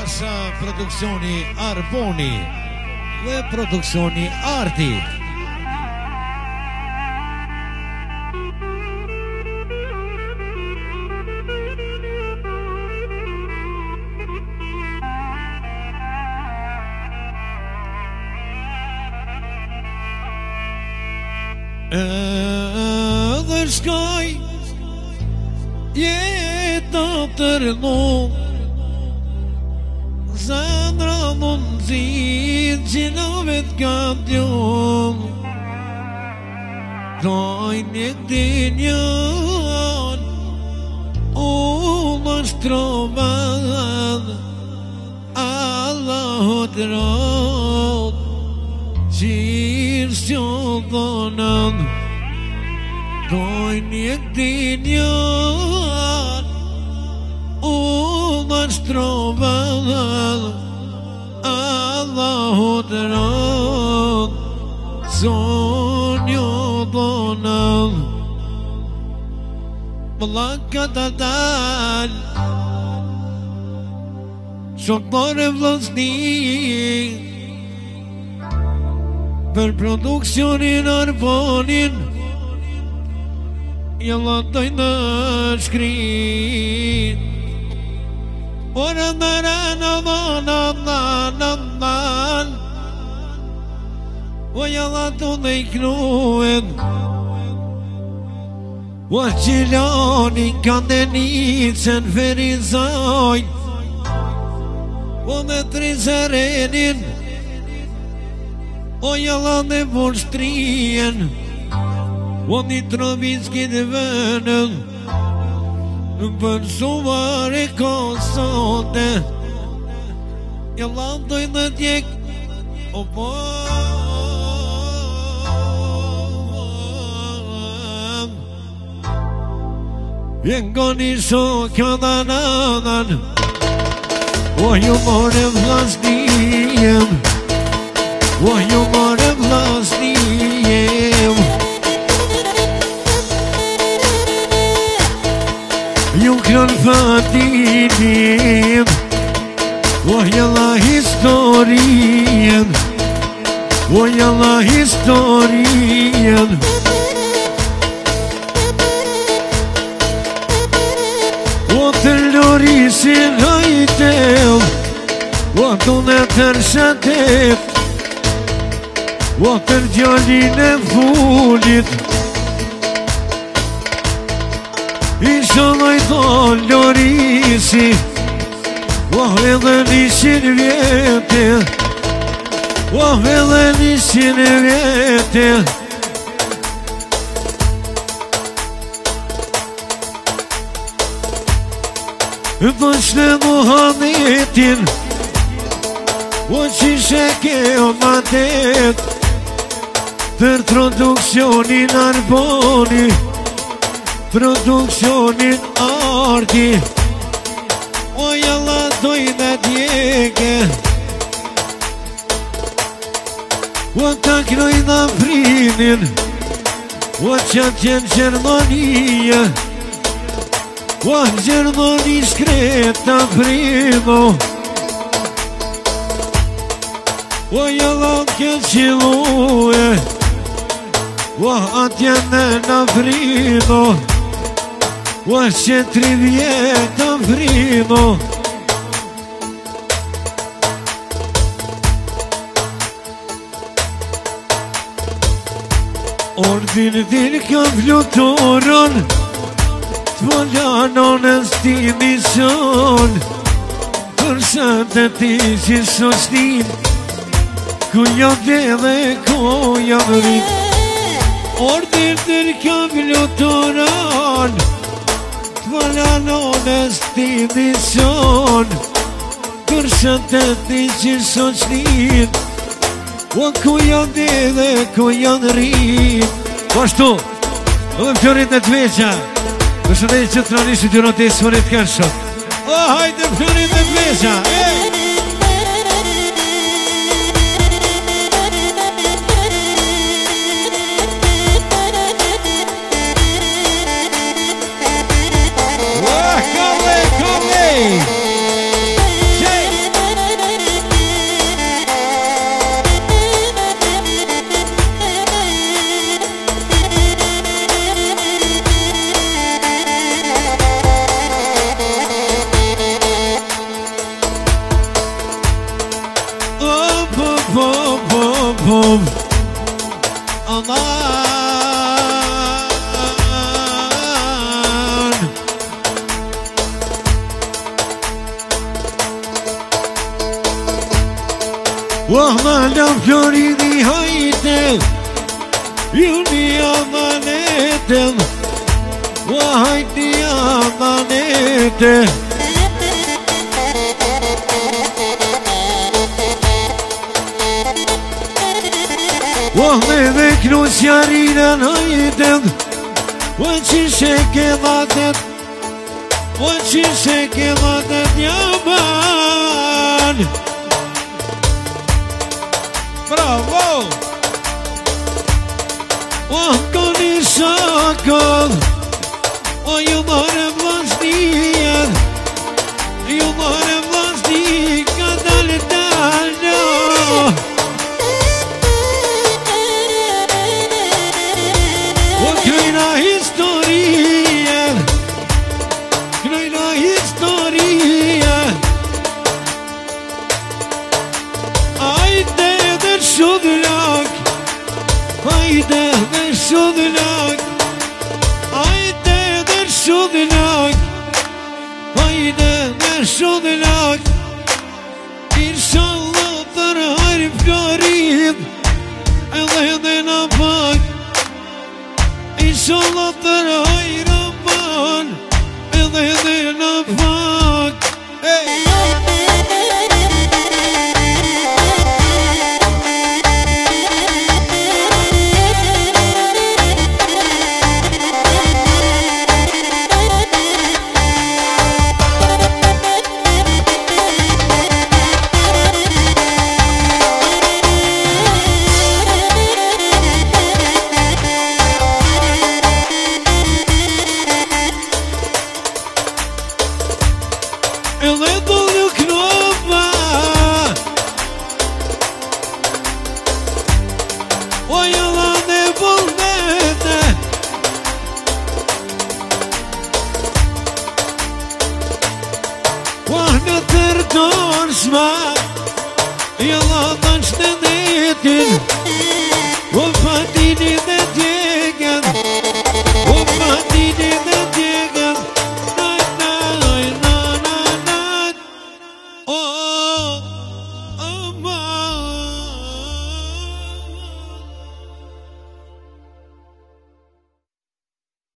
Nga produksioni Arboni dhe produksioni Arti. Edhe shkoj jetë të rëllu, Zandra mund zidë që në vetë ka t'jon, Dojnë një dinjon, më shtrovad, Allahot rod, Qirë s'jo dhonën, Dojnë një dinjon, më shtrovad, Allahot rod, Zonjo dhonën, Mëllaka të dal, Shokëtore vllazni, për produksionin Arbonin, Jalla dojnë në shkrin, Ora nan, O jalla të në i knuen, O qilani kanë denicën ferizajnë, O me trizarenin, O jalla dhe vorshtrien, O një trobiski dhe vënën, Për suvar e kosote, Jalla dojnë dhe tjek, O po, Jengoni shokja dhe nanan, O ju more vllaznijem, O ju more vllaznijem, Ju kënë fatinim, O jalla historien, O jalla historien, O të lorisin hajtel, O të në tërshatet, O të gjallin e fullit, Isha lajto lorisi, O edhe nishin vjete, O edhe nishin vjete, Dhëshne Muhamedin, O qishe ke o matet, Tër produksionin Arboni, Produksionin Arti, O jalla dojnë djeke, O ta knojnë Afrinin, O qatë qenë Gjermania, O Gjermani shkreta primo, O jalla ke qilue, O atje në Afrino, O qetri vjetë Afrino, Ordin din ka fluturën, T'volanonës ti mison, Përsa të ti si sostin, Ku jam dhe ku jam rrit, Ordin din ka fluturën, T'volanonës ti mison, Përsa të ti si sostin, O ku jam dhe ku jam rrit. Pashtu, dhe fjorit në të veqa, Përshëndetje që të ranishtë të rënë të esëmërit kërshot. O, hajde fjorit në të veqa, Kalle! Malam Floridi hajte Ju një amanetem Hajti amanete Me dhe knusja rinën hajtem Qishe ke matet Qishe ke matet jaman Bravo! Ka një shakon Ju mare vlasnien Ju mare vlasnien Ka dalë dalë Krejna historien Krejna historien Ajde dhe shudlak Ajde dhe shudlak Ajde dhe shudlak Ajde dhe shudlak Inshallah për hajrë florim Edhe dhe në pak Inshallah për hajrë ban Edhe dhe në pak Oh,